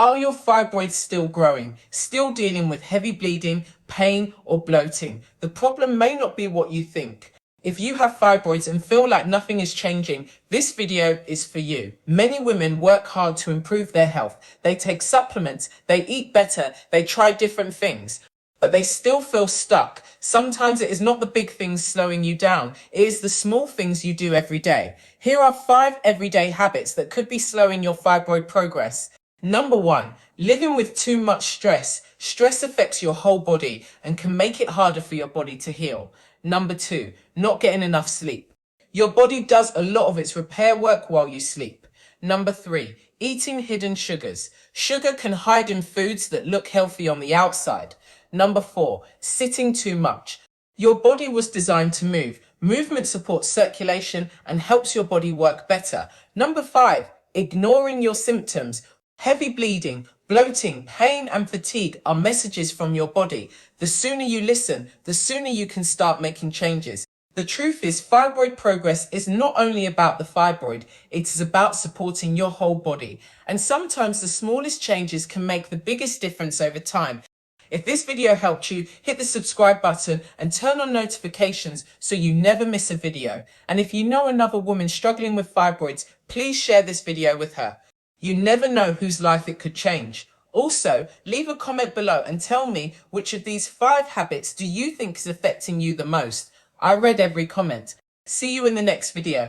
Are your fibroids still growing, still dealing with heavy bleeding, pain, or bloating? The problem may not be what you think. If you have fibroids and feel like nothing is changing, this video is for you. Many women work hard to improve their health. They take supplements, they eat better, they try different things, but they still feel stuck. Sometimes it is not the big things slowing you down, it is the small things you do every day. Here are 5 everyday habits that could be slowing your fibroid progress. Number 1, living with too much stress. Stress affects your whole body and can make it harder for your body to heal. Number 2, not getting enough sleep. Your body does a lot of its repair work while you sleep. Number 3, eating hidden sugars. Sugar can hide in foods that look healthy on the outside. Number 4, sitting too much. Your body was designed to move. Movement supports circulation and helps your body work better. Number 5, ignoring your symptoms. Heavy bleeding, bloating, pain, and fatigue are messages from your body. The sooner you listen, the sooner you can start making changes. The truth is, fibroid progress is not only about the fibroid, it is about supporting your whole body. And sometimes the smallest changes can make the biggest difference over time. If this video helped you, hit the subscribe button and turn on notifications so you never miss a video. And if you know another woman struggling with fibroids, please share this video with her. You never know whose life it could change. Also, leave a comment below and tell me which of these 5 habits do you think is affecting you the most. I read every comment. See you in the next video.